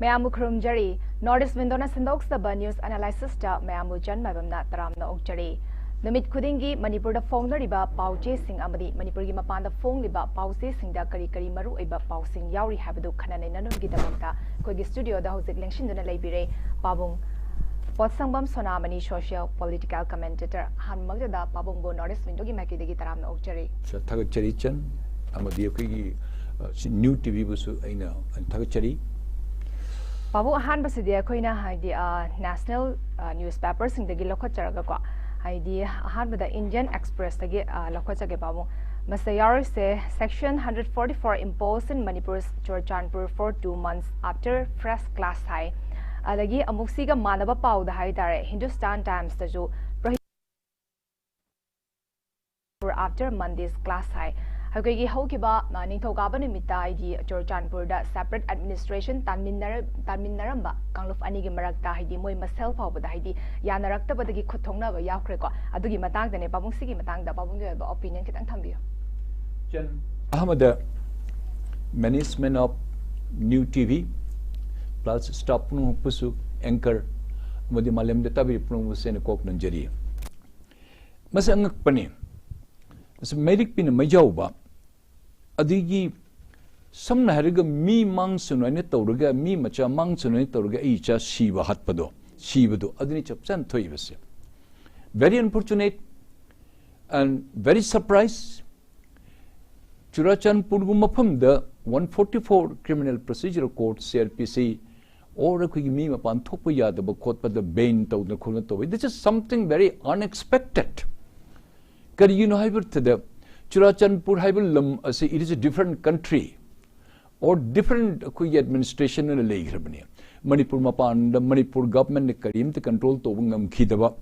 Mayamu Kurumjari, Northeast Windona Sindok News Analysis ta Mayamu Jan Mabamna Taramna Okjari. Namit Kudingi, Manipur the Fong Riba, Pau Sing Amadi, Manipur Gimapan the Fong Liba, Pau Sing da Kari Kari Maru Eba, Pau Sing Yauri Habadu Kananano Gitamanta, Kogi Studio, the Hosik Lengshin and Labire, Pabung. Potsangbam Sonamani, social political commentator, Han Magda, Pabungo, Northeast Windogi Maki the Gitaram Okjari. Tagacharichan, Amadi newtv busu aina and Tagachari. Pabu Han Basidia Koina Haidi national newspapers in the Gilokocharaga Haidi Han with the Indian Express the Lokochage Babu. Masayari say Section 144 imposed in Manipur's Churchanpur for 2 months after fresh class high. Adagi Amuksiga Manaba Pau the Haidare Hindustan Times the Ju after Monday's class high. Hagagi Hokiba, Ningthogabani Mitai, Churchanpur, separate administration, Tanminaramba, Kangluf Anigi Marakta, Hidi, Moy myself over the Hidi, Yanarakta, but the Kotona, Yakreko, Adugi Matang, the Nepabungsiki Matang, the Babunga opinion, Kitan Tambio. Jen Ahmad, management of New TV, plus stop Pusu, anchor, Modimalem the Tabi Prumus and a Koknanjari. Masang Pani. As a medic pin a Majauba. Adigi some Nahariga me mangsun and Toruga, me macha mangsun and Toruga each Shiva Hatpado, Shivado, Adinichapsan Toivas. Very unfortunate and very surprised. Churachan Purgumapam, the 144 Criminal Procedural Court, CRPC, or a quick meme upon Topoya, the Bokot, but the Bain to the Kunato. This is something very unexpected. You know, the Churachanpur Haibulam, it is a different country or different administration in a lake. Manipur Mapan, the Manipur government, the Karim, the control Tobungam Kidaba.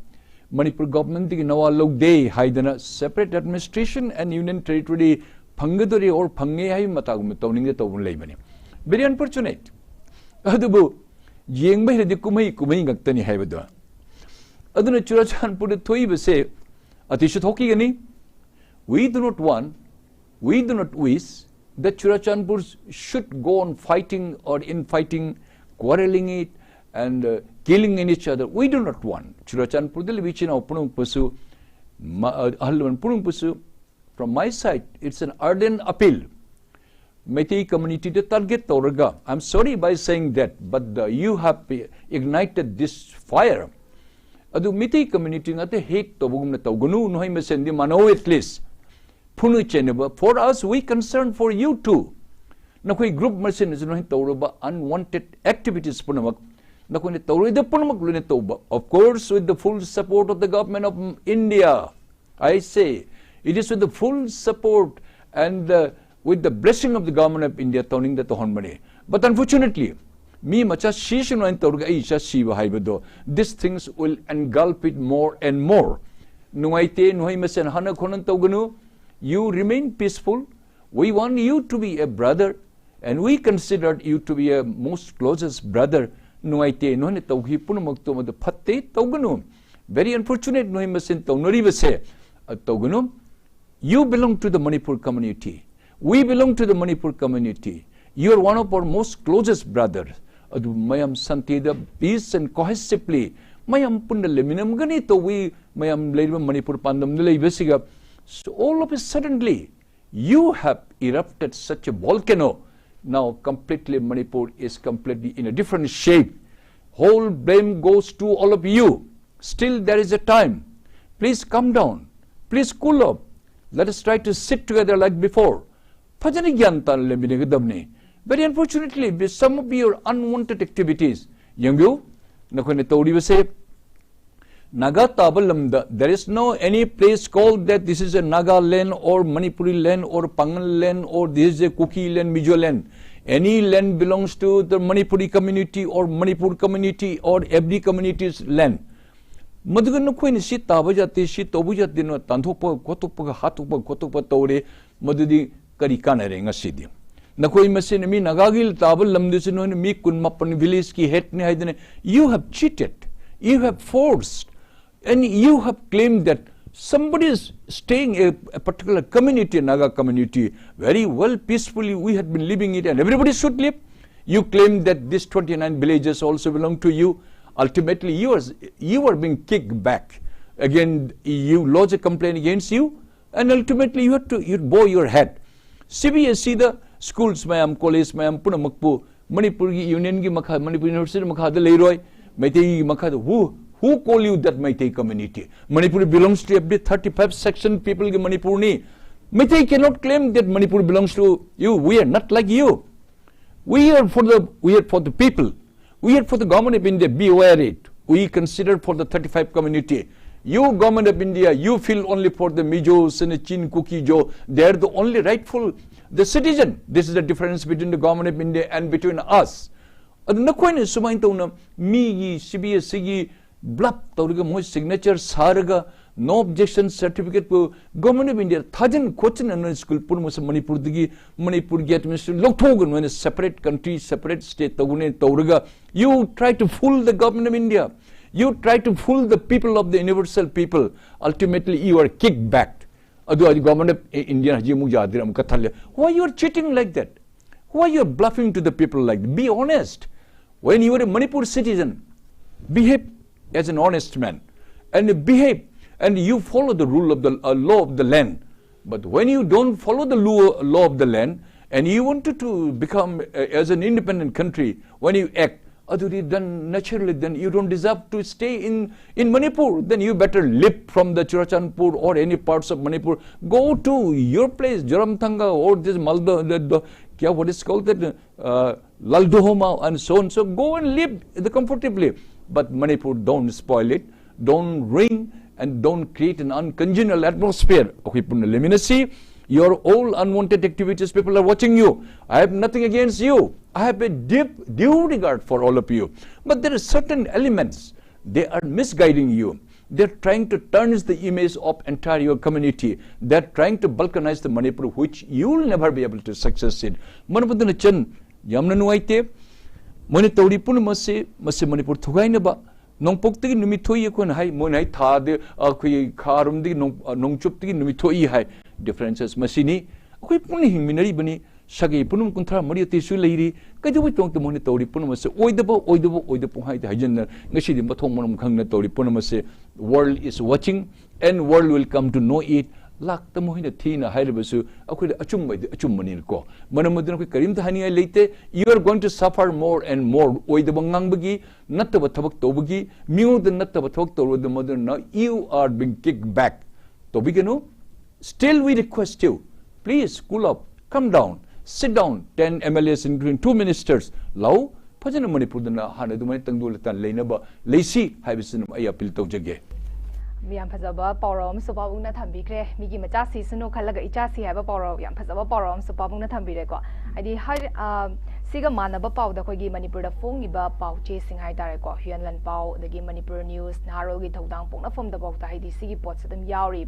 Manipur government, the Nawalog Day, Haidana, separate administration and union territory, Pangadori or Pangay Matagum, toning the Tobun Labani. Very unfortunate. Adabu, Yengbe de Kumai Gaktani Havada. Adana Churachanpur, the Toiba say, Atisha we do not want, we do not wish that Churachanpur should go on fighting or infighting, quarreling it and killing in each other. We do not want. Churachanpur the Livichina Punung Pusu, Halvan Punung Pusu, from my side, it's an ardent appeal. Meitei community the target Toraga. I'm sorry by saying that, but you have ignited this fire. Adu Meitei community not a hate to Bugum Togunu, no him send him at least. Punu Cheneba, for us, we concern for you too. Nakoi group mercenaries no Tauruba, unwanted activities Punamak. Nakoni Tauri the Punamak Lunetoba, of course, with the full support of the government of India. I say, it is with the full support and with the blessing of the government of India, turning the Tohonmane. But unfortunately, me macha shishino and Torga Isha Shiva Haibado. These things will engulf it more and more. Nuaite, Nuhimas and Hana Konan Toganu, you remain peaceful. We want you to be a brother, and we considered you to be a most closest brother. Nuaite, Nuhane Togi Punamakto, the Pate Toganu. Very unfortunate Nuhimas and Tonurivase Toganu. You belong to the Manipur community. We belong to the Manipur community. You are one of our most closest brothers. Mayam Santida, peace and cohesively. Mayam Pundaliminam Ganito, we Mayam Lady Manipur Pandam Vesiga. So all of a suddenly, you have erupted such a volcano. Now completely Manipur is completely in a different shape. Whole blame goes to all of you. Still there is a time. Please come down. Please cool up. Let us try to sit together like before. Very unfortunately, with some of your unwanted activities, Yangyu, Nakone Tori say, Naga Tabalamda, there is no any place called that this is a Naga land or Manipuri land or Pangal land or this is a Kuki land, Mijo land. Any land belongs to the Manipuri community or Manipur community or every community's land. Madugan Queen is shit Tabajati, shit Tobujat dino, Tantopa, Kotopa, Hatupa, Kotopa Tore, Madudi Karikana Ring a city. Nakoi Masin, me Nagagil, Tabal, Lamdusino, Mikun Mapan village ki hetne Haidene. You have cheated, you have forced, and you have claimed that somebody is staying a particular community, Naga community, very well peacefully. We had been living it, and everybody should live. You claim that these 29 villages also belong to you. Ultimately, you are being kicked back. Again, you lodge a complaint against you, and ultimately you have to bow your head. CBSE the schools mayam, college mayam, puna makpu, Manipur Union gi makha, Manipur University makha the leroy, Meitei makha who call you that Meitei community? Manipur belongs to every 35 section people gi Manipur ni. Meitei cannot claim that Manipur belongs to you. We are not like you. We are for the people. We are for the government of India. Be aware it. We consider for the 35 community. You government of India, you feel only for the Mijos and the 𝐶𝐶 they are the only rightful the citizen. This is the difference between the government of India and between us. Na coin is sumain to me CBSE blup tawriga mo signature saraga no objection certificate po government of India thajan coaching and school pur mo Manipur digi Manipur get minister loktogun when a separate country separate state tawune tawriga you try to fool the government of India. You try to fool the people of the universal people. Ultimately, you are kicked back. The government of India, why you are cheating like that? Why you are bluffing to the people like that? Be honest. When you are a Manipur citizen, behave as an honest man, and behave, and you follow the rule of the law of the land. But when you don't follow the law of the land, and you wanted to become as an independent country, when you act, then naturally, then you don't deserve to stay in Manipur. Then you better leap from the Churachandpur or any parts of Manipur. Go to your place, Jaramthanga or this Malda, what is called that, Laldohoma and so on. So go and live comfortably. But Manipur, don't spoil it. Don't ring and don't create an uncongenial atmosphere. Okay, your all unwanted activities, people are watching you. I have nothing against you. I have a due regard for all of you. But there are certain elements, they are misguiding you. They're trying to tarnish the image of entire your community. They're trying to balkanize the Manipur, which you will never be able to succeed. Manapudana Chan, Yamna Nuaite, Monitauri Punamase, Masi Manipur Tugainaba, Nongpokti Numitoi Kun Hai, Monai Tade, Karumdi, Nongchupti Numitoi Hai, differences Masini, Quipuni Minaribani. Shagi punum kontra Maria Tisu lady, Kadu talk the Monitori Punamase, Oidabo, Hai Hajana, Nashidi Matomum Kanga Tori Punamase, world is watching, and world will come to know it. Lak the Mohina Tina Hydebasu, Akui Achum by the Achumaniko. Manamadano Karim Hania late, you are going to suffer more and more. Oidabangangagi, Natabatabak Tobagi, Mew the Natabatok to the mother now, you are being kicked back. Tobigano, still we request you, please cool up, come down. Sit down, 10 MLAs including 2 ministers. Lau, Pajana Manipur na Hana Dumai Tangulatan Lainaba, Lacy, Habisin Ayapil Tojage. Yam Pazaba Porom, Subabuna Tambikre, Migi Matasi, Sino Kalaga Ichasi have a poro, Yam Pazaba Porom, Subabuna Tambireko. I did Siga Manaba Pau, the Kogi Manipur, the Fongiba Pau chasing High Dareko, Huanlan Pau, the Game Manipur News, Narogi Todang Pona from the Bokta Hidi Sigi Pots, them Yauri,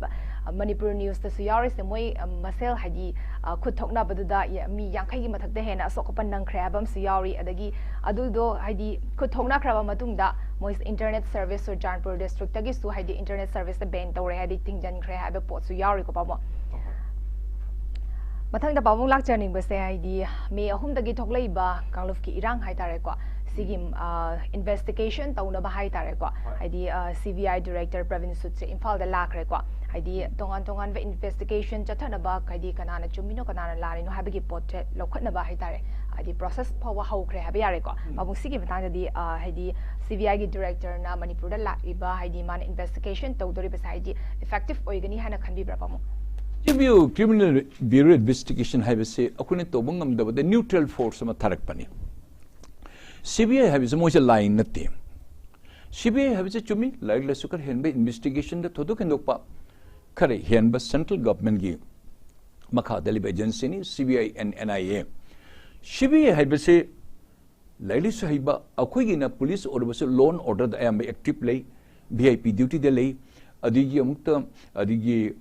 Manipur News, the Suyaris, the way Masel Hadi could talk about that, me Yankai Matak the Hen, a Sokopanang Crabam, Suyari, Adagi, Adudo Hidi could talk Nakraba Matunda, Moist Internet Service or Janpur District, Tagis to Hidi Internet Service, the Bent or Hadi Tinjan Crab, Port Suyari Kopama. Matang the Pabung Lakchaning was the idea, may a home the Gitok Labor, Kalufki Irang Haitarekwa, Sigim investigation, Tauna Bahai Tarekwa, idea CVI Director Pravin Sutsi, Infal the Lakrekwa, idea Tongan the investigation, Chatanaba, Kadi Kanana Chumino Kanana Larino Habigi Pote, Lokana Bahitare, the process power how Krehabiareko, Pabung Sigim the Hidi CVI Director Na Manipur Lakiba, Hidi Man investigation, Todori beside effective Oigani Hana can be Brabamo. If you criminal bureau investigation have say, Akune Tobungam the neutral force of a Tarakpani. CBI have a motion line at them. CBI have a chumi, like Lasuka Henby investigation the Todokandopa. Kare Henba central government give Maka Deliba agency, CBI and NIA. CBI had to say, Lady Sahiba, Aquigina police or was a loan order that I am active lay, VIP duty delay, Adigi Mukta, Adigi.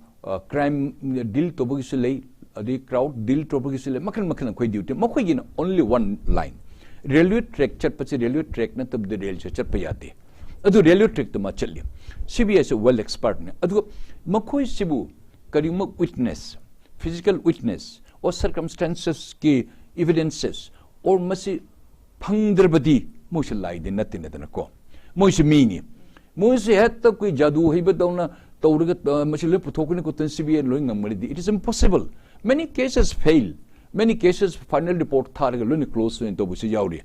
Crime deal tobogisile, the crowd deal tobogisile, Makan duty, Mokwigin only one line. Railway track, Chatpachi railway track, not of the rail Chatpayate. Adu railway track to Machali. CBS a well expert. Adu Makoi Sibu, Karima witness, physical witness, or circumstances, key evidences, or Masi फंगद्रबदी मोइस लाइदे नते नदन को मोइस मीनी मोइस हेत कोई जादू हिब दौना तौरगा मसिले पुथोकने को तन सीबीआई लोइ ngमरिदी it is impossible many cases fail many cases final report tharga लोइ क्लोज इन तो बुसी यावरी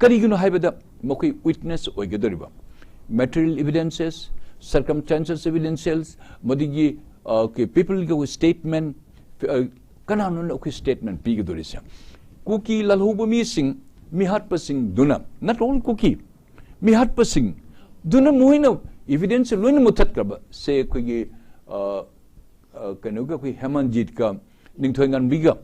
करिगुनो हाइबदा मखै विटनेस ओइगदरिबा material evidences circumstances evidences मदिगी के people के statement कनानो ओके स्टेटमेंट पिगदोरिसा कुकी ललहुबमी सिंह मिहाटपसिंग दुना not all कुकी मिहाटपसिंग दुना मोइनो एविडेंस लोइन मुथतकब से कोई कनोगा कोई हेमंजीत का निंथोंगन बिगा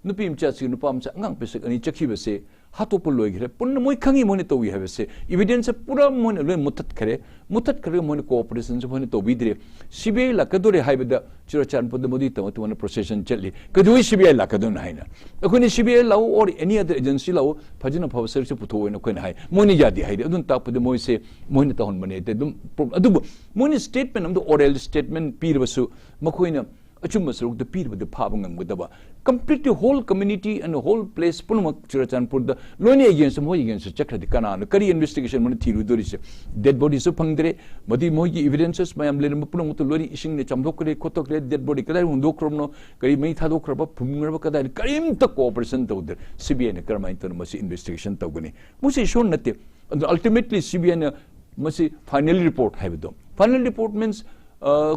नुपी मचासी नुपा मचा अंगांग पेसक अनि चखिबसे हातोप लोइगरे पुन मोइ खंगी मोने तोवि हबसे एविडेंस पूरा मोने लोइ मुथत करे मोने कोऑपरेशन मोने तोबिद्रे सीबीआई लाकदोरे हाइबदा चिरचान पद मोदी तमतवन प्रोसेशन चली कदोइ सीबीआई लाकदोन हाइना अखोनि सीबीआई लाउ और एनी अदर एजेंसी लाउ फजना फवसर से पुथोइन कोइन हाइ मोनि जादि हाइदे अदुन तापद मोइसे मोने तहन बने दम अदु मोनि स्टेटमेंट अमदो ओरल स्टेटमेंट पीरबसु मखोइना अचुम सरुक द पीर बद फाबंग Gadaba completely whole community and the whole place punmak chirachanpur da loine against mo against chakra kana kari investigation mon thiru dorise dead body so phangdre madi mo gi evidences mayam len punam to lori ising ne chamdokre khotokre dead body kadai hundokrom no kari mai thadokraba phumraba kadai karim ta cooperation tawder CBI ne karmai to masi investigation tawgani musi shon natte ultimately CBI ne masi final report haibdo final report means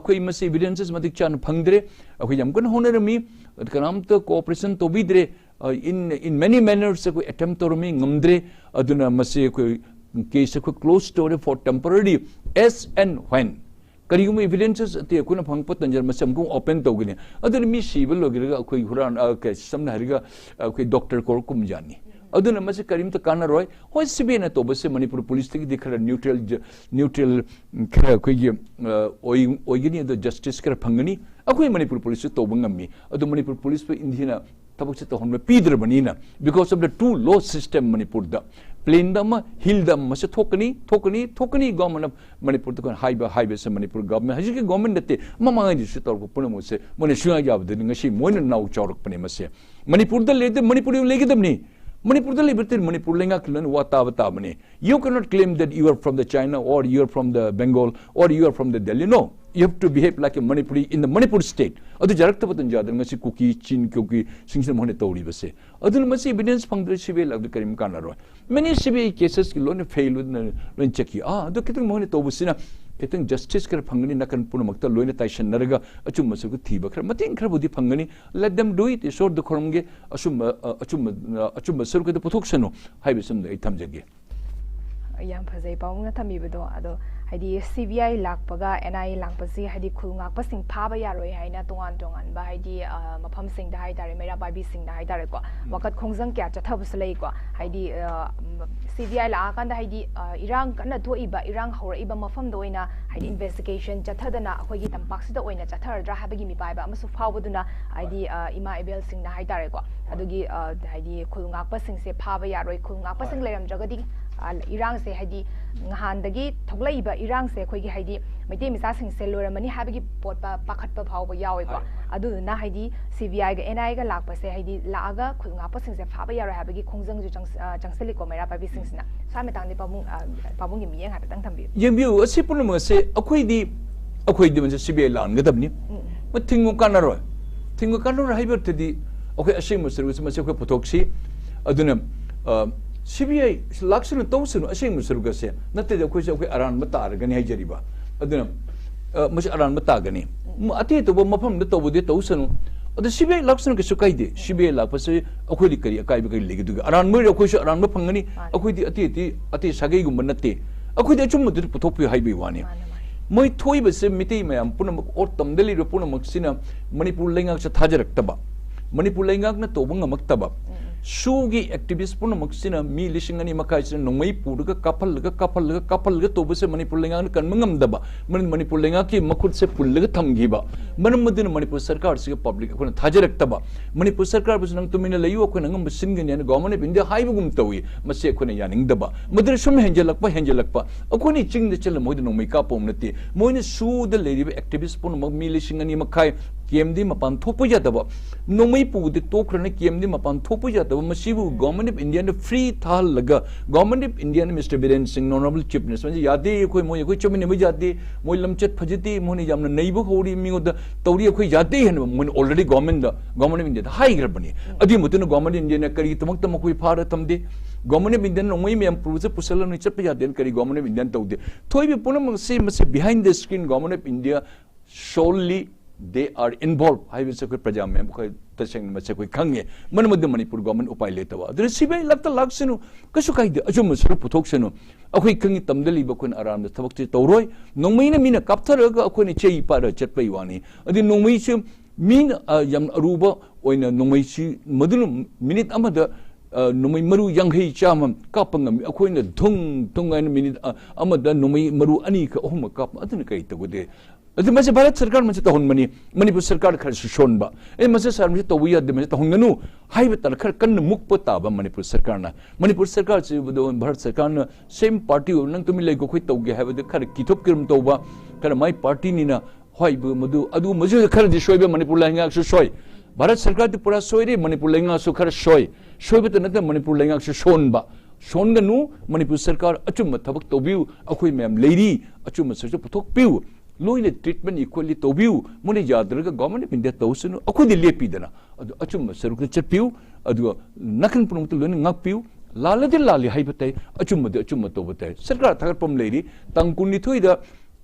कोई मसे evidences मदिक चान फंगद्रे अखोय यमकन होनरमी कनाम तो cooperation तो बिद्रे in many manners कोई attempt तोरमी ngमद्रे अदुना मसे कोई केस को क्लोज स्टोरी फॉर टेम्पररी एस एंड व्हेन करिगुम एविडेंसेस ते कोना फंगप तंजर मसम को ओपन तोगने अदुन मी सिबल लोगिरगा अखोय हुरान के समना हरिगा अखोय डॉक्टर को कुम जानी अदुन मसे करीम तो काना रोय होय सीबीआई ने तो बसे मणिपुर पुलिस तक दिखरा न्यूट्रल खरा कोई ओइगनी द जस्टिस कर फंगनी अखोय मणिपुर पुलिस तो बंगमी अदु मणिपुर पुलिस पे इंदिना तबक से तो हम पीदर बनीना because of the two law system Manipur the plain दम हिल दम मसे थोकनी गवर्नमेंट मणिपुर तो हाइबे से मणिपुर गवर्नमेंट हजी के गवर्नमेंट दते ममांग से तौर को पुनम से मोने सुया याबद ngasi मोइन नाउ चौरक पने मसे मणिपुर द लेदे मणिपुर लेगदमनी Manipur the liberty Manipur lenga kilan wata bane. You cannot claim that you are from the China or you are from the Bengal or you are from the Delhi. No, you have to behave like a Manipuri in the Manipur state. Adu jarakta patan jadar ngasi kuki chin kuki singsim hone tawri base. Adu masi evidence pangdre civil lag karim kana ro. Many civil cases ki lone fail with len cheki. Adu kitang hone tawbusina kitang justice kar phangani nakan puna makta loine taishan naraga achum masu ku thiba khar matin khar budi phangani let them do it short the khoromge achum sir ko puthok sano haibisum dai thamjage yam phazai paung na thamibedo ado haidi CBI lakpaga NI lakpasi haidi khulngak pasing phaba yaroi haina tongan ba haidi mafam sing da hai dare mera babi sing da hai dare ko wakat khongjang kya chathabus lei ko haidi CBI la kan da haidi irang kana thoiba irang haureiba mafam do oina haidi investigation chathadana akhoi gi tampak sida oina chathardra habagi mi paiba amasu phawbuduna haidi ima ebel sing da hai dare ko adugi haidi khulngak pasing se phaba yaroi khulngak pasing leiram jagadi irang se haidi ngahandagi thoglaiba irang se khoi gi haidi maite misa sing se loramani habagi pot pa pakhat pa phawba yawi ko adu na haidi CBI ga NI ga lakpa se haidi laaga khulnga pa sing se phaba yaro habagi khongjang ju changseli ko mera pa bi sing sina same tang ni pabung gi miyeng ha tang thambi yembiu asi punma se akhoi di man CBI lan ga dabni ma thingu kanaro haiber tedi akhoi asing service ma se ko putoksi aduna CBI lakshana tawsunu asing musurga se natte de khoi se khoi aran mata argani hai jariba aduna mas aran mata gani ati to mafam de tawde tawsunu adu CBI lakshana ke sukai de CBI lakpase akhoi li kari akai bi legi du aran moi akhoi se aran ma phangani akhoi di ati sagai gum natte akhoi de chum de puthokpi hai bi wani moi thoi ba se miti mayam punam or tamdeli ro punam sina manipur lenga cha thajarak manipur lenga na to bang maktaba Sugi activists pun maksina mi lisingani makai sina nongmai puruga kapal to bese Manipur lenga kan mangam daba Manipur lenga ki makhud se pullaga thamgiba manamadin Manipur sarkar se public ko thajarak taba Manipur sarkar bus nang tumina layu ko nangam singani an government of India haibugum tawi mase ko ne yaning daba madre sum henjelakpa akoni ching de chel moid nongmai ka pomnati moine su de lady activists pun mi lisingani makai KMD mapan thopu jataba nomai pu de tokrana KMD mapan thopu jataba masibu government of India ne free thal laga government of India ne Mr. Biren Singh honorable chief minister manje yade khoi moi khoi chomine me jate moi lamchat phajiti moni jamna neibu hori mi oda tawri khoi jate hen mon already government of India high grabani adi mutuna government of India ne kari tamak tam khoi phara tamde government of India nomai me am pruja pusala ni chap jate kari government of India tawde thoi bi punam se behind the screen government of India solely they are involved. I will say praja me koi taseng ma se koi khange man madde Manipur government upai letawa adre sibai lakta laksenu kasu kai de ajum suru puthok senu akhoi khangi tamdali ba kun aram da thabak ti tawroi nongmai na mina kapthar ga akhoi ni chei pa ra chatpai wani adi nongmai se min yam aruba oina nongmai si madunu minute amada nongmai maru yanghei chamam kapangam akhoi na thung aina minute amada nongmai maru ani ka ohum kap aduna kai tagode adi mase Bharat Sarkar mase tahon mani Manipur Sarkar khar shon ba e mase sar mase tawiya de mase tahon nganu haiba tar khar kan mukpa ta ba Manipur Sarkar na Manipur Sarkar se Bharat Sarkar na same party nang tumi lai ko khoi tawge haiba de khar kithop kirum tawba khar mai party ni na hoi bu madu adu mase khar di shoi ba Manipur lainga su shoi Bharat Sarkar de pura shoi re Manipur lainga su khar shoi ba ta na Manipur lainga su shon ba shon ganu Manipur Sarkar achum thabak tawbiu akhoi mem leiri achum se puthok piu loine treatment equally tobiu muni yadraga government of India tawsunu akudi lepidana adu achum saruk chatpiu adu nakan punumtu loine ngakpiu lalade lali haibatai achum tobatai sarkar thagarpam leiri tangkunni thoida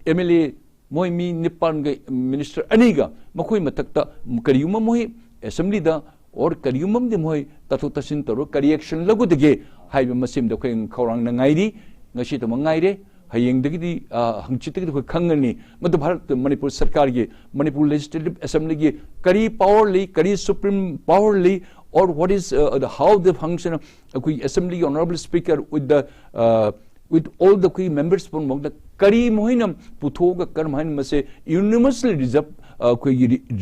MLA moi mi nipan ga minister aniga makoi matakta kariyuma moi assembly da or kariyumam de moi tatu tasin taro kari action lagu dege haiba masim da khoi khawrang na ngairi ngashi to mangaire hayeng dagi hangchit dagi khoi khangani mad Bharat Manipur Sarkar ge Manipur Legislative Assembly ge kari power li kari supreme power li or what is how the function of assembly honorable speaker with all the key members from the kari mohinam puthoga karmhain mase universally reserve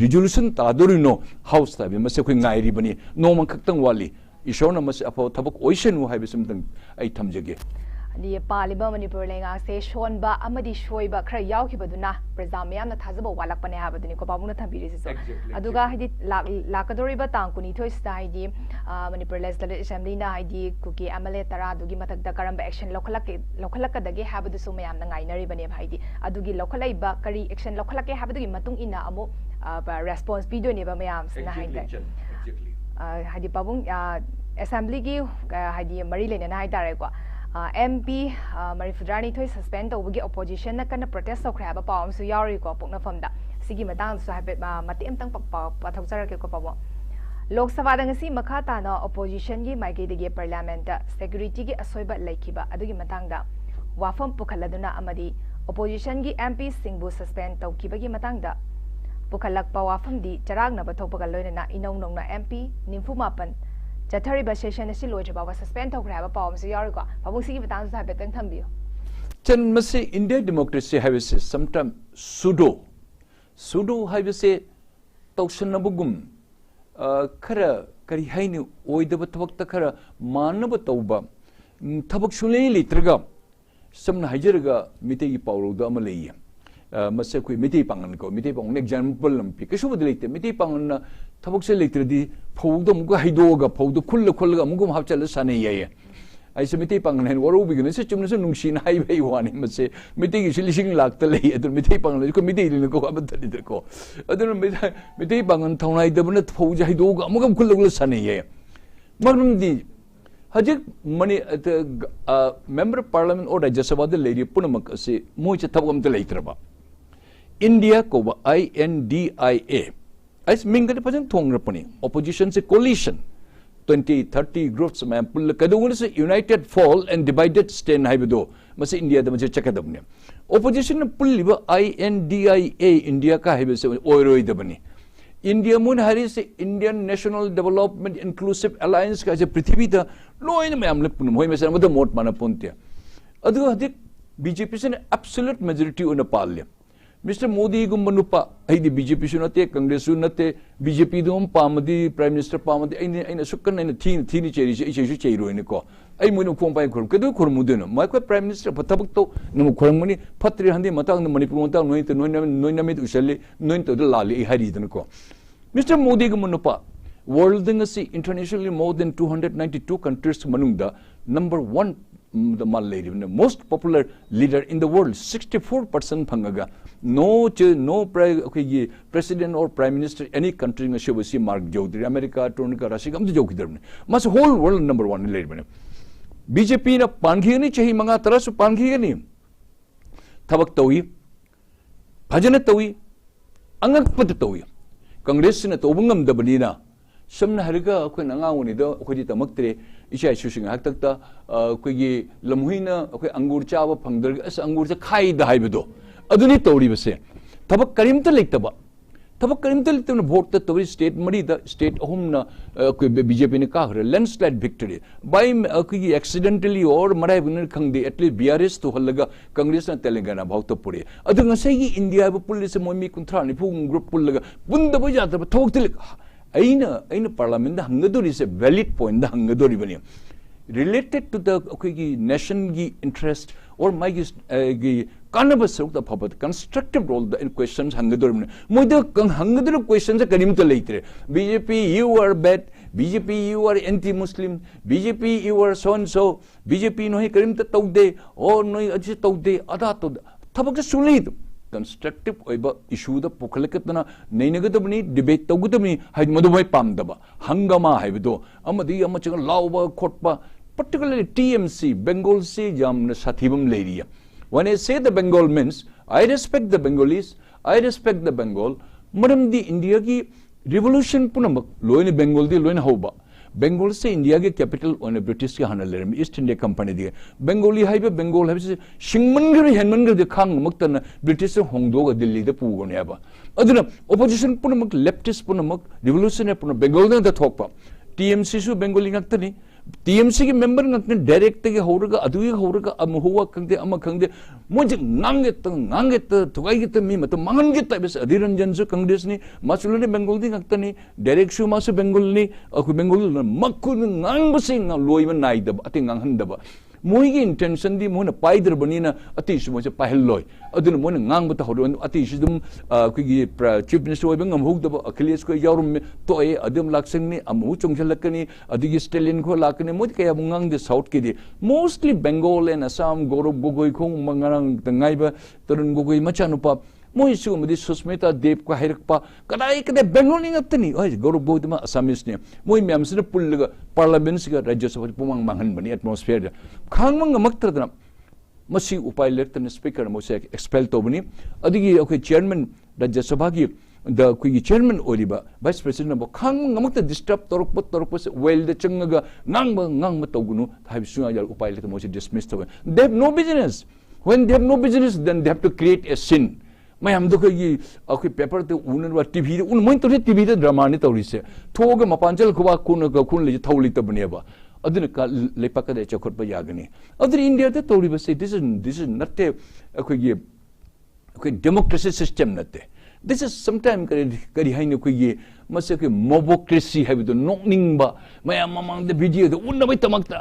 resolution tadorino house ta be mase khoi ngairi bani noma khaktang wali ishona mase apo thabak ocean hai besum tang ai thamjage di paliba Manipur lenga se shonba amadi shoiba khra yaukibaduna prajamyam na thajaba walakpane habaduni ko babuna thambiri se aduga hidi lakadoriba tangkuni thoi stai di Manipur Legislative Assembly na hidi kuki amale tara adugi matakda karamba action lokhalak dagi habadu so mayam na ngainari bane bhaidi adugi lokhalaiba kari action lokhalake habadugi matung ina amo response video ne ba mayam na haide hidi pabung assembly gi hidi mari lena na haidare ko MP Marifudrani thoi suspend tawgi opposition na kana protest sokhraba pawam su yauri ko pokna famda sigi matang su habet mati amtang pathokjara ke ko pawo Lok Sabha da ngasi makha ta na opposition gi maige de parliament security gi asoiba laikhiba adugi matang da wafam pukhaladuna amadi opposition gi MP singbu suspend tawkiba gi matang da pukhalakpa wafam di charang na bathokpa loina na inong nong na MP nimfu mapan Chathariba session is still about suspend to grab a palm so you're got but we'll see if it answers have it and Chen must say India democracy have say sometimes pseudo have say Toshanabugum Kara Kari Hainu Oida Batak Kara Manaba Toba Tabak Shule Litraga some Hijeraga Miti Paulo Damalaya must say Miti Panganko Miti Pang example because over the later Miti Pang Tabak later the Podum Haidoga Podo Kulla Mugum Hachal Sane. I say Miti Pang and Waru begin such a Nungshin Highway one must say Miti is listening like the lay at the Miti Pang committee in the go up the little. I don't know Miti Pang and Town I don't Poja Hidoga Mugum Kulla Sane. Magnum D. Hajik money at the member of parliament or just about the lady Punamak say Mucha Tabam the later about India Koba INDIA. As Minga present Tong Rapani, opposition is a coalition. 20-30 groups man pull Kadunga united fall and divided stand Hibedo. Mas India the Maja Chakadamnia. Opposition pull INDIA India ka Hibes Oiroi Dabani. India Moon Harris Indian National Development Inclusive Alliance ka je Prithivita no in Mamlipun Hoymes and the Mort Manapuntia. Other BJP is an absolute majority on a parliament. Mr. Modi gum manupa ai di BJP su nate Congress su nate BJP dum pamadi Prime Minister pamadi ai sukkan ai thini cheri che cheiro ni ko ai mo no khom pai khor kedu khor mu de no mai ko Prime Minister pathabak to no khorang mani phatri handi matang no Manipur matang noi na mit usali noi to lali hari den ko Mr. Modi gum manupa world ding si internationally more than 292 countries manungda number 1 the most popular leader in the world 64% phangaga no president or prime minister any country nga shobasi mark jodri America Tonica Russia kam jokidar mas whole world number 1 leader bane BJP na pangi ni chahi manga tarasu pangi ni thabak tawi bhajana tawi angak pad tawi Congress na tobungam dabani na samna hariga ko nangawni do ko di tamaktre isha shusing haktakta ko gi lamhuina ko angur chawa phangdar as angur cha khai da haibedo aduni tawri base tabak karimta lektaba tabak karimta lektaba vote ta tawri state mari da state ahumna ko BJP ne ka landslide victory by ko gi accidentally or marai bunner khangde at least BRS to halaga Congress na Telangana bhauta pure adu ngasai gi India ba police moimi kunthra ni pu group pullaga bunda ba jata ba thoktil aina parliament da hangadori is a valid point da hangadori bani related to the nation gi interest or my gi kanabas the public constructive role in questions hangadori bani moida hangadori questions karim to later BJP you are bad BJP you are anti Muslim BJP you are so and so BJP no karim to taude or no aji taude ada to thabak sulid constructive issue the pukalakatna nainagadabni debate taugadabni haid madumai pamdaba hangama haibido amadi amachang lauba khotpa particularly TMC Bengal se jamna sathibam leria when I say the Bengal means I respect the Bengalis I respect the Bengal madam di India ki revolution punamak loine Bengal di loine hoba Bengal se India ke capital on a British ke hanal East India Company di Bengali haibe Bengal haibe shingmangri henmangri de khang maktan British hongdo ga Delhi de pu gone aba aduna opposition punamak leftist punamak revolutionary punam Bengal da thokpa TMC su Bengali ngaktani TMC ke member ngakne direct ke horaga adui horaga amhuwa khangde ama khangde moje nganget thugai git mi mat mangan git bes adiranjan su Congress ni masulani Bengal di ngaktani direct su masu Bengal ni aku Bengal makku ngang basing loiba naida ati nganghan daba moigi intention di mona paider banina ati su mo se pahelloy aduna mona ngang bata horon ati su dum kugi chief minister oibang amhug daba Achilles ko yawrum to e adum laksang ni amu chongjalakani adigi Stalin ko lakani mod kaya mungang de south ki di mostly Bengal and Assam Gaurav Gogoi khong mangarang tangaiba tarun Gogoi machanupa moi su mudi Susmita Dev ko hairakpa kadai kade Bengal ni ngaptani oi Gaurav Gogoi Assamese ne moi myam sina pullaga parliament siga rajya sabha pumang manghan bani atmosphere khangmang ngamaktra masi upai lectern speaker mo se expel to bani adigi okay chairman rajya sabha gi the kui chairman oriba vice president bo khang ngamakta disturb torok se well the changaga ngang togunu haisu ya upai lectern mo se dismiss to they have no business when they have no business then they have to create a sin mayam do ki akhi paper te unwa TV un moin to TV de drama ni tawri se thoga mapanjal khuwa kun le thawli tabne ba aduna ka lepaka de chokot ba yagani adri India te tawri ba say this is not a democracy system natte this is sometime kari haine ko ye masake mobocracy have the nokning ba mayam mamang the video the unna bai tamakta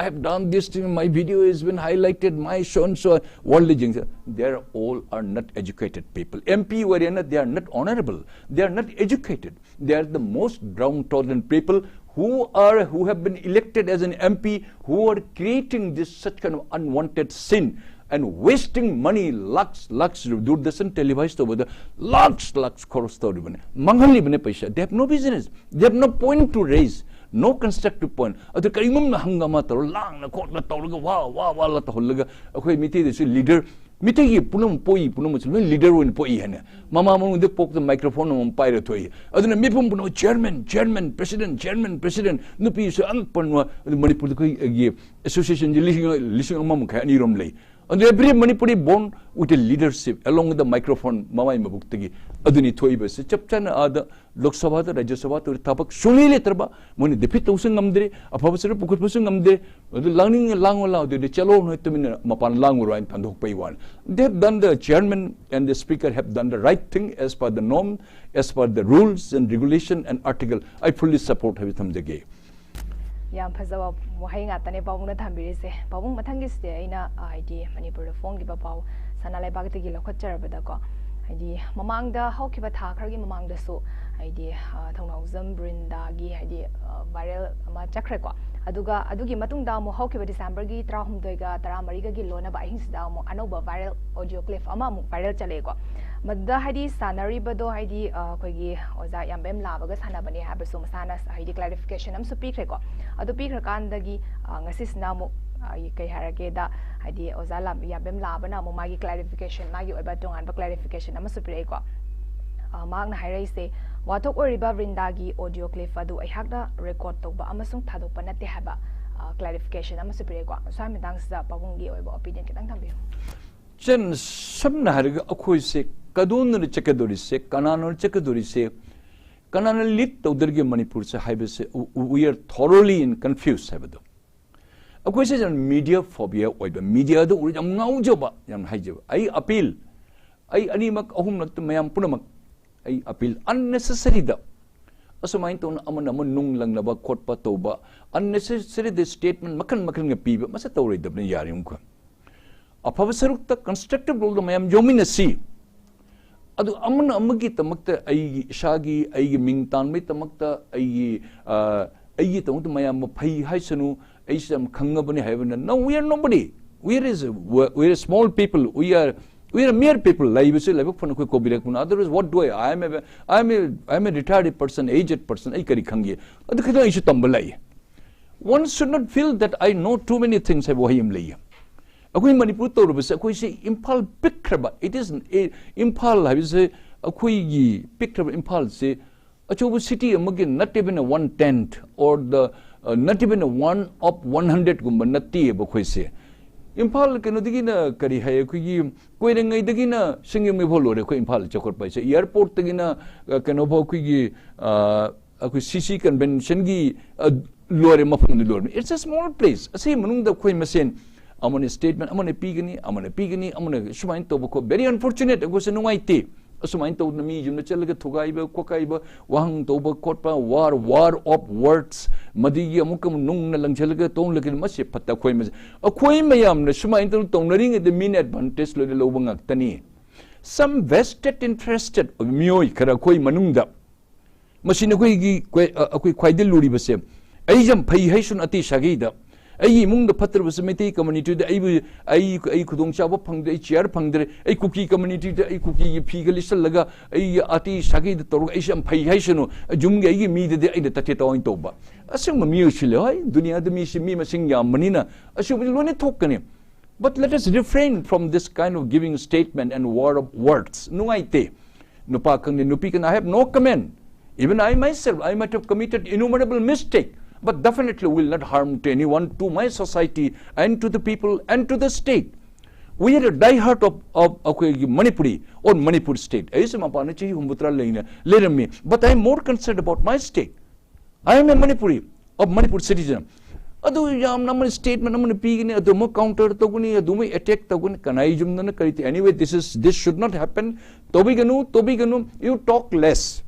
I have done this thing my video has been highlighted my so and so world legends they all are not educated people MP wariana they are not honorable they are not educated they are the most downtrodden people who have been elected as an MP who are creating this such kind of unwanted sin and wasting money lakhs Doordarshan televised over the lakhs crores manghali bane paisa they have no business they have no point to raise no constructive point adu karimum na hangama tar lang na khot na tawga wa la tahollaga akhoi miti de leader mitagi punum leader win poi hane mama mo de pok the microphone mo paira thoi aduna mipum puno chairman president nupi so ang panwa Manipur ko association lising amam kha ni rom lei And every Manipuri born with a leadership along with the microphone mamai mabuktagi aduni thoiba se chapchana ada Lok Sabha da Rajya Sabha to tapak suli letraba moni defeat usung ngamdre apabasara pukut pusung ngamde langning langwala de chalo no tumina mapan langura in tandok paiwan. They have done, the chairman and the speaker have done the right thing as per the norm, as per the rules and regulation and article. I fully support habitam the gay. Yam Pazawa Wahinga Tane Pabung Tambise, Pabung Matangis de Ina ID, Manipur phone give a pow, Sanale Bagati Lokacher Bedako. ID Mamang the Hokiba Takargi Mamang the so ID Tonozum Brindagi ID viral Chakrekwa. Adugi Matunda mo Hokiba Decembergi, Trahum Dega, Taramariga Gilona by his damo, Anoba viral audio clip among viral Chalego. Madda Hadi Sanari Bado Hidi Kogi Oza Yambem Lavagas Hanabani Habasum Sanas Hidi clarification am Supikreco. Adu Pikrakandagi Nasis Namu Kayharageda Hidi Ozalam Yambem Labana Magi clarification Magi Obatung and clarification am Supireko. Magna Hire say Watok or Riba Rindagi audio clip Adu Ihagda record to Amasung Tadopanate Haba clarification am Supireko. So I'm thanks the Pavungi or opinion. Chen Samna Hariga Akoise. Kadun Chekadori se, Kanano Chekadori se, Kanana lit to Dergi Manipur se Hibes, we are thoroughly confused. Habado. A question on media phobia or the media the Naujoba, Yam Hijab. I appeal. I animak ahum not to Mayam Punamak. I appeal unnecessary da. Asamainton Amanam Nung Lang Naba Court Patoba, unnecessary the statement Makan a people, Masatori the Yariumka. A Pavasaruk constructive role the Mayam Jomina sea. Adu aman amagi tamakta ay shagi ay mingtan may tamakta ay tamut mayam pay haisanu ay sam khangabani heaven. No, we are nobody. We are small people. We are mere people. Like we say, like otherwise, what do I am a retired person, aged person. Ay kari khangi. Adu kaya ishu tambalay. One should not feel that I know too many things. Have wahim lay. Akui Manipur to rubus, akui say impal pickraba. It isn't a impal, I say, akui pickraba impal say, a chobu city amagin, not even a 1/10 or the not even a 1 of 100 gumba, nati abakui say. Impal canodigina Karihay, Queering Digina, singing me polo, impal chokor by say, airport Tagina, Canoboki, CC convention, Lore Mafun the Lord. It's a small place. I say, Manung the Queen Masin. I'm on a statement, I'm on a pigany, I'm on a Shumain Tobacco. Very unfortunate, it was a no IT. A Sumain told me, you know, Chelga Tugaiba, Kokaiba, Wang Toba Kotpa, war of words, Madiya Mukam Nung Langchelga, Tong like Masi Pataquemas. A Quaymayam, the Shumain Tongering at the mean advantage, Lady Lobang Tani. Some vested interested of Mui Karakoi Manunda. Machinaquigi, quite the Luribase. Asian Payhation Ati Shagida. Ay mung the patra was a mete community, the ay kudong chava pang the chair pangre, a cookie community, a cookie pigalisalaga, a ati shagi the Toro Asian Payhashano, a jumga me the Tateta in Toba. Assume a mutually, Dunia the Mishima Singa Manina, assume we learn a token. But let us refrain from this kind of giving statement and war of words. No ite. No pakan, no pikan, I have no comment. Even I myself, I might have committed innumerable mistake. But definitely will not harm to anyone, to my society, and to the people, and to the state. We are a diehard of Manipuri or Manipur state. But I am more concerned about my state. I am a Manipuri, of Manipur citizen. Adu statement, Aduma counter Toguni, Adumi attack Togun, Kanai Kariti. Anyway, this should not happen. Tobiganu, you talk less.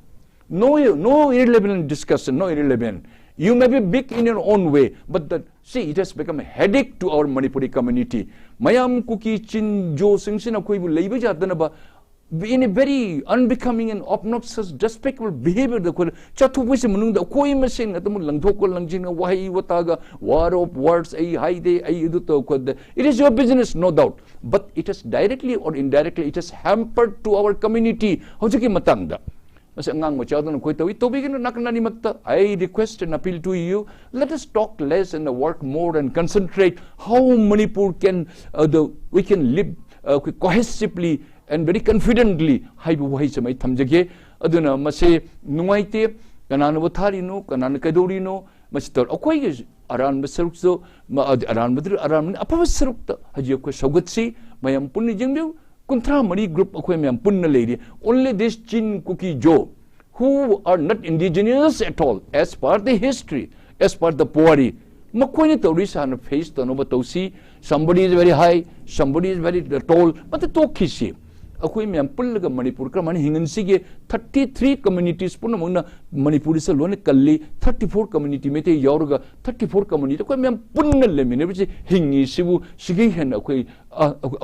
No irrelevant discussion, no irrelevant. You may be big in your own way, but see, it has become a headache to our Manipuri community. Mayam kuki chin jo singsina koibu leiba jatanaba in a very unbecoming and obnoxious, despicable behavior. The chatu wisi manung the koi machine at the langthoko langjina wahi wataga war of words a high day a iduto. It is your business, no doubt, but it has directly or indirectly it has hampered to our community. Howjaki matangda. I request and appeal to you, let us talk less and work more and concentrate how Manipur can, we can live cohesively and very confidently. Aduna Mase Nuaite, Kanana Watarino, Kanana Kadorino, Master Okoy aran besaruk so aran betul aran apa besaruk ta haji aku saugat si mayam pun ni jengbiu kontra mari group aku mayam pun na lady only this 𝐶𝐄𝐲 who are not indigenous at all as per the history as per the poverty makwani tawri san face to no batausi somebody is very high somebody is very tall but the talk kisi akoi myam pullaga manipur ka mani hingan sige 33 communities puna mona manipuri se lone kalli 34 community mete yaurga 34 community akoi myam punna le mine bi hingi sibu sige hen akoi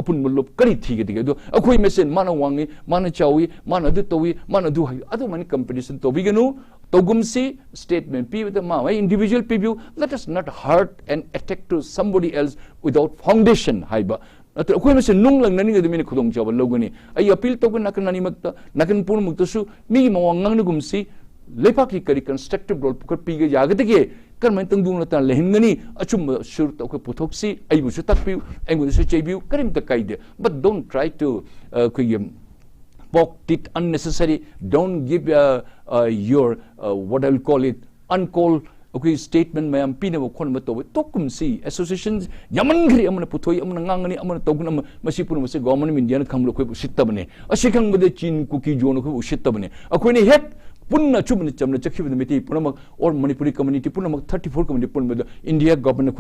apun mulop kari thige dige do akoi mesen mana wangi mana chawi mana du towi mana du adu mani competition to bigenu togumsi statement p with the ma individual people let us not hurt and attack to somebody else without foundation haiba akoi mesen nung lang nani ga mine khudong chaw logani ai appeal to nakan nani makta nakan pun mukta su mi mawangang nugumsi lepaki kari constructive role pukar pige yagadege kan man tang dung lata lehingani achum sur to ko putoksi ai bu su takpiu engu su chebiu karim ta kaide but don't try to poke it unnecessary don't give your what I will call it uncalled okay statement mayam pina mo kon mato tokum si associations yaman gri amana puthoi amana ngangani amana togun am masipur mase government indian khamlo ko usittabane asikang bade 𝐶𝐶𝐲 ko usittabane akoi ne het punna chubna chamna chakhib meti punamak or manipuri community punamak 34 community punba india government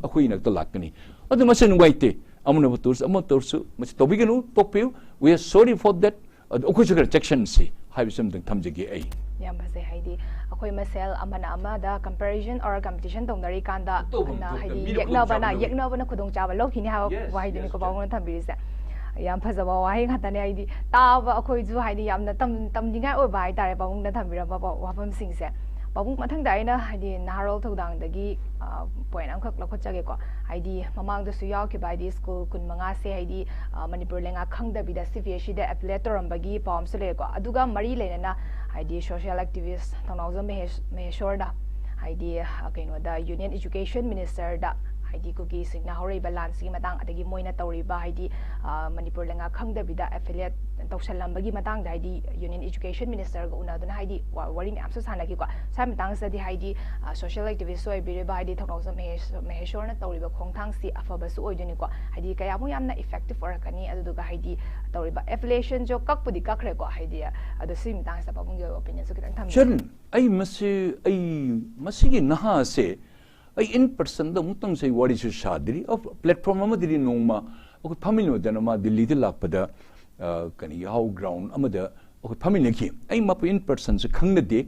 akoi nak to lakani adu masen waite amana buturs amatorsu mas tobigenu tokpiu we are sorry for that akoi sugar section si have something thamjegi ai yam base haidi akoi masel amana amada comparison or competition tongdari kanda na haidi yekna bana khudong chaba lokini ha wahidi ni ko bawon thambirise yam phajaba wahi khatane haidi taba akoi ju haidi yamna tamdingai oi bai tare bawon na thambira ba wafam singse babung mathang dai na haidi naharol thodang dagi point amkhak lakhotjage ko haidi mamang da su yaw ki bai di school kun manga se haidi manipur lenga khangda bida cvsc da affiliate bagi pom se le ko aduga mari lena na haidi social activist thonawza meheshwar da haidi kaino da union education minister da haidi ko ki singna hore balance gi matang adagi moina tawri ba haidi manipur lenga khangda bida affiliate tawsalambagi matang da haidi union education minister ga unaduna haidi waring am sa sanaki ko sa matang sa di haidi social activist soi bire ba haidi thonawza meheshwar na tawri ba khongthang si afaba su oiduni ko haidi kaya mo yamna effective orakani aduga haidi tawri ba affiliation jo kakpudi kakre ko haidi adu si matang sa babung yo opinion so kitang tham chen ai masi gi naha se ai in person da mutang sei wari su shadri of platform ma diri nongma ok family da ma delhi de lakpada kani how ground amada ok family ki ai ma in person se khangna de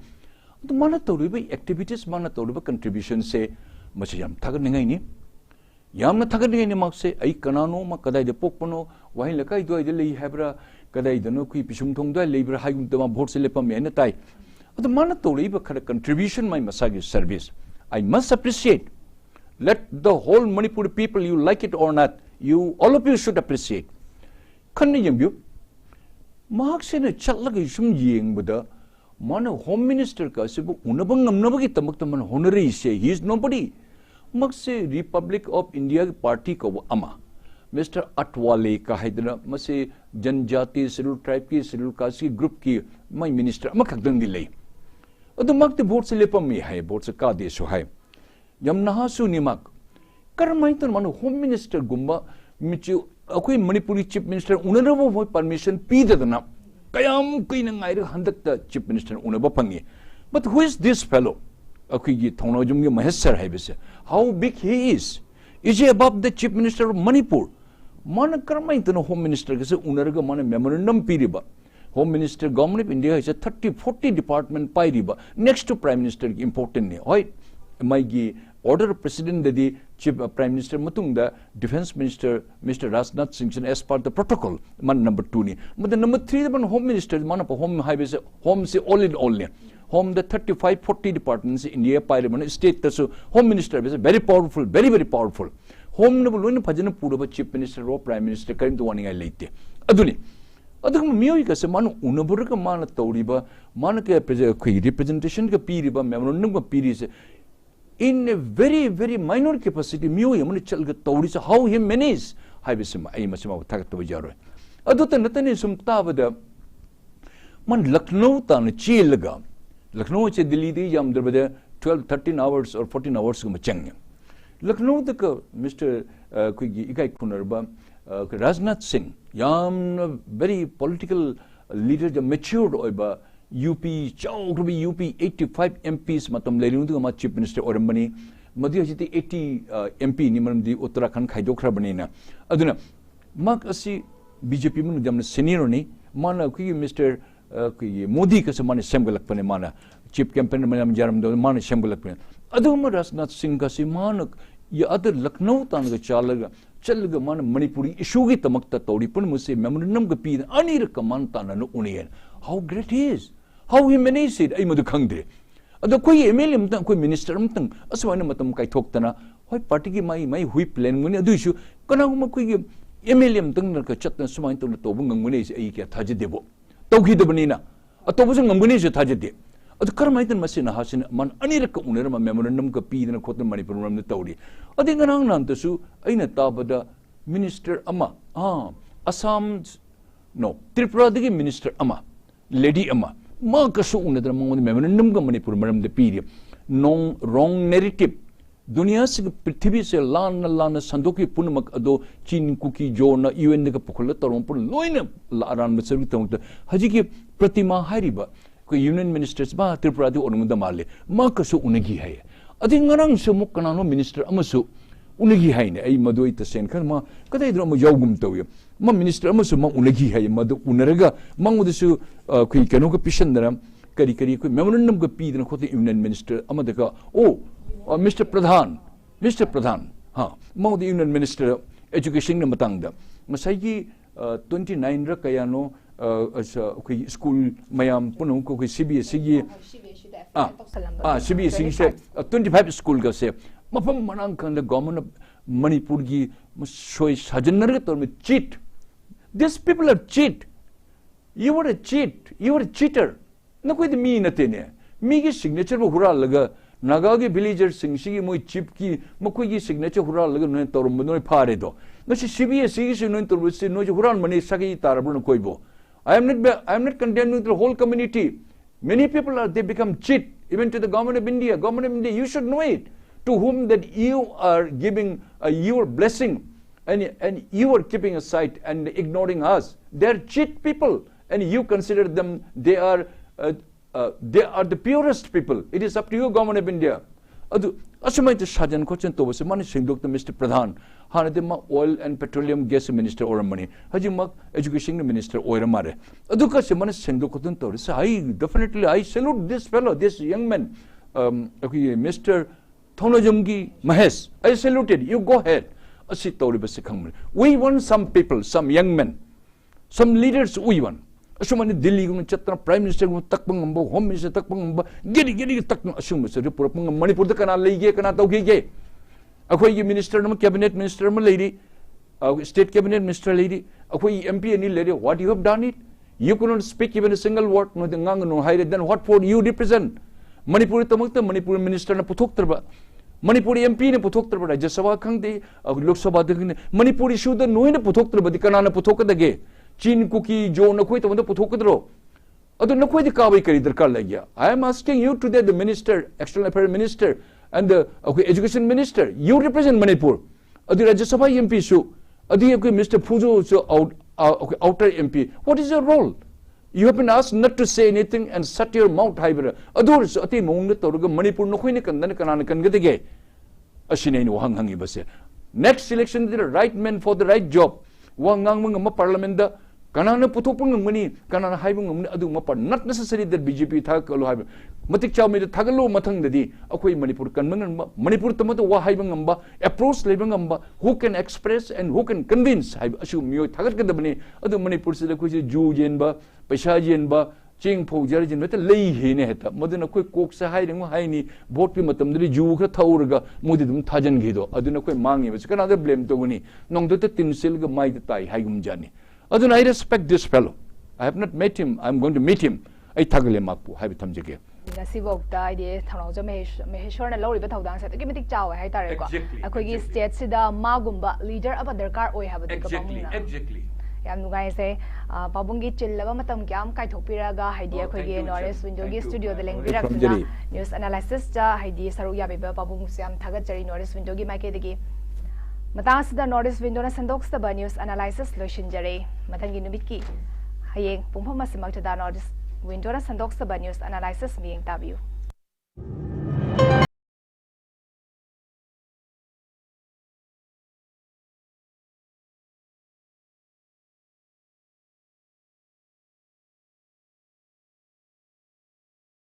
to mana tawri ba activities mana tawri ba contribution se masi yam thagar ningai ni yamna thagar ningai ni mak se ai kanano ma kadai de pokpono wahin lakai doi de lei habra kadai da no kui pisum thong da leibra haigum ta ma vote se lepam me na tai to mana tawri ba khara contribution mai masagi service I must appreciate. Let the whole Manipuri people, you like it or not, all of you should appreciate. Kanni yambu, mahaksena chatlaga sum yeng bada, mana home minister ka sebu unabang namnabagi tamakta man honorary say he is nobody. Makse Republic of India party ka ama. Mr. Atwale ka haidana mase janjati scheduled tribe ki scheduled caste ki group ki my minister amakagdang dilay. Adu magte vote se lepam mi hai vote se ka de so hai yam naha su ni mak karmai ton manu home minister gumba michu akoi manipuri chief minister unarabo voi permission pi de na kayam kaina ngai ra handak ta chief minister unaba pangi but who is this fellow akoi gi thono jum gi mahesar hai bese how big he is he above the chief minister of Manipur man karmai ton home minister ge se unarga man memorandum pi riba Home Minister, Government of India is a 30-40 department pai riba next to Prime Minister important ne. Oi, my order of President the Chief Prime Minister matung the Defence Minister Mr. Rajnath Singh as part the protocol man number 2 ni. But the number 3 the Home Minister man of Home Highways Home se all in all ne. Home the 35-40 departments in India pai riba state so Home Minister is very powerful, very powerful. Home ne bolu ne phajana pura Chief Minister or Prime Minister karim to warning ai leite. Aduni adum miyoi ka se manu unabur ka mana tawriba mana ke representation ka piriba memorandum ka piri se in a very minor capacity miyoi amani chal ka tawri se how he manage hai bisma ai masima thak to jaro adu ta natani sum tabada man Lucknow ta na chilga Lucknow che Delhi de yam darbada 12 13 hours or 14 hours gum chang Lucknow the Mr. Kuigi ikai kunarba Rajnath Singh yam very political leader the matured oiba UP chow to be UP 85 MPs matam lerundu ma chief minister orambani madi hajiti 80 MP ni manam di Uttarakhand khaidokra banina aduna mak asi BJP mun jamna senior ni mana kuigi Mr. Kuigi Modi ka samane semgalakpane mana chief campaign manam jaram do mana semgalakpane aduma Rajnath Singh ka si mana ya other Lucknow tan ga chalaga mana Manipuri issue gi tamakta tawdi pun muse memorandum ga pi ani ra kaman tan no union how great he is how he managed it ai madu khangde ado koi MLA mtang koi minister mtang aswana matam kai thoktana hoi party gi mai hui plan nguni adu issue kana ma koi gi MLA mtang na ka chatna sumain to to bung nguni ai kya thaje debo tawgi debani na atobu sing nguni je thaje de adu karmaitan masina hasin man ani ka unera ma memorandum ka pi na khotna Manipur ram tawdi adi nganang nan tasu aina tabada minister ama Assam no Tripura dagi minister ama lady ama ma kasu unadra mangoni memorandum ka Manipur maram de pi wrong narrative दुनिया से पृथ्वी से लाना संदोकी पुनमक अदो चीन cookie जो न UN का पुखल तरों पर लोइन लारान में सर्विस तंग हजी की प्रतिमा हारीबा कोई यूनियन मिनिस्टर्स बा त्रिपुरा दे ओनुंग दमाले मा कसु उनगी है अदि ngरang से मुक कनानो मिनिस्टर अमसु उनगी है ने आई मदोई तसेन खन मा कदai द्रो म यावगुम तवय मा मिनिस्टर अमसु मा उनगी है मदु उनरगा मंगुदसु कोई कनो का पिशन दरम करी कोई मेमोरेंडम का पी दन खोते union minister अमदका O Mr. Pradhan, Maudi Union Minister Education na matangda. Masaygi 29 ra kaya no school mayam punong ko CBSE CBSE se 25 school ka se mapam manang kan the government of Manipur gi soy sajannar tor me cheat. These people are cheat. You are a cheat. You are a cheater. Na koi de mi na tene. Mi gi signature bo hura laga Naga के villagers Singh सी मोई chip की मकोई की signature हुराल लगे नोए तोर मनोई फारे दो नशी CBSE से नोए तोर से नोए हुराल मनी सके तारबुन कोई बो I am not condemning the whole community. Many people they become cheat even to the government of India. Government of India, you should know it. To whom that you are giving your blessing and you are keeping aside and ignoring us. They are cheat people and you consider them they are the purest people. It is up to you, Government of India. Adu asumai to sajan kochen to was mani singdok to Mr. Pradhan. Hanade ma oil and petroleum gas minister or money. Haji mak education minister or mare. Adu ka se mani singdok kochen to. So I definitely I salute this fellow, this young man, Mr. Thonojamgi Mahesh. I saluted. You go ahead. Asi tori basi khangmani. We want some people, some young men, some leaders. We want. Asumani Delhi gung chatra prime minister gung takpang ngamba home minister takpang ngamba gedi takpang asum se report pang Manipur da kana leige kana tawge ge akhoi ye minister nam cabinet minister ma lady state cabinet minister lady akhoi MP ani lady what you have done it you could not speak even a single word no the ngang no hide then what for you represent Manipur tamakta Manipur minister na puthok tarba Manipur MP ne puthok tarba Rajya Sabha khangde Lok Sabha de Manipur issue da no ne puthok tarba di kana na puthok da ge Chin cookie jo nakoi to puthokadro. Adu nakoi the kawi kari darkar lagya. I am asking you today, the minister, external affairs minister, and the education minister. You represent Manipur. Adu Rajya Sabha MP su. Adu Mr. Pujo so outer MP. What is your role? You have been asked not to say anything and shut your mouth high. Adu so ati mong toruga Manipur nakoi ne kandan kanana kangadige. Ashine no hangi base. Next election the right man for the right job. Wangang mga parliament da kanana putopung mani kanana haibung adu mapa not necessary that BJP thakalo haib matik chaw me thagalo mathang dadi akoi Manipur kan Manipur tamato wa haibung amba approach lebang amba who can express and who can convince haib asu myo thagat kadabani adu Manipur se ko je ju jen ba paisa jen ba ching phou jar jen meta lei he ne heta maduna koi kok sa hai reng hai ni vote pi matam dri ju kha thaurga modi dum thajan gi do aduna koi mangi ba kana da blame to guni nong do te tinsil ga mai tai hai gum jani aduna I respect this fellow. I have not met him. I am going to meet him. I thagale makpu hai bi thamjege Nasibokta ide thangjo meheshwar na lori ba thaudang sa tagimitik chaw hai tare ko akhoi gi state sida magumba leader aba darkar oi ha ba exactly ꯌꯥꯝ ꯅꯨꯡꯉꯥꯏꯖꯩ ꯄꯥꯕꯨꯡꯒꯤ ꯆꯤꯜꯂꯕ ꯃꯇꯝ ꯀꯌꯥꯝ ꯀꯥꯏꯊꯣꯛꯄꯤꯔꯒ ꯍꯥꯏꯗꯤ ꯑꯩꯈꯣꯏꯒꯤ north east ꯋꯤꯟꯗꯣꯒꯤ ꯁ꯭ꯇꯨꯗꯤꯑꯣꯗ ꯂꯦꯡꯕꯤꯔꯛꯇꯨꯅ news analyst ꯍꯥꯏꯗꯤ ꯁꯔꯨꯛ ꯌꯥꯕꯤꯕ ꯄꯥꯕꯨꯡꯁꯨ ꯌꯥꯝ ꯊꯥꯒꯠꯆꯔꯤ ꯅꯣꯔꯠ ꯏꯁ ꯋꯤꯟꯗꯣꯒꯤ ꯃꯥꯏꯀꯩꯗꯒꯤ ꯃꯇꯥꯡ ꯑꯁꯤꯗ ꯅꯣꯔꯠ ꯏꯁ ꯋꯤꯟꯗꯣꯅ ꯁꯟꯗꯣꯛꯆꯕ ꯅ꯭ꯌꯨꯁ ꯑꯦꯅꯥꯂꯥꯏꯁꯤꯁ ꯂꯣꯏꯁꯤꯟꯖꯔꯦ ꯃꯊꯪꯒꯤ ꯅꯨꯃꯤꯠꯀꯤ ꯍꯌꯦꯡ ꯄꯨꯡꯐꯝ ꯑꯁꯤꯃꯛꯇꯗ ꯅꯣꯔꯠ ꯏꯁ ꯋꯤꯟꯗꯣꯅ ꯁꯟꯗꯣꯛꯆꯕ ꯅ꯭ꯌꯨꯁ ꯑꯦꯅꯥꯂꯥꯏꯁꯤꯁ ꯃꯤꯠꯌꯦꯡ ꯇꯥꯕꯤꯌꯨ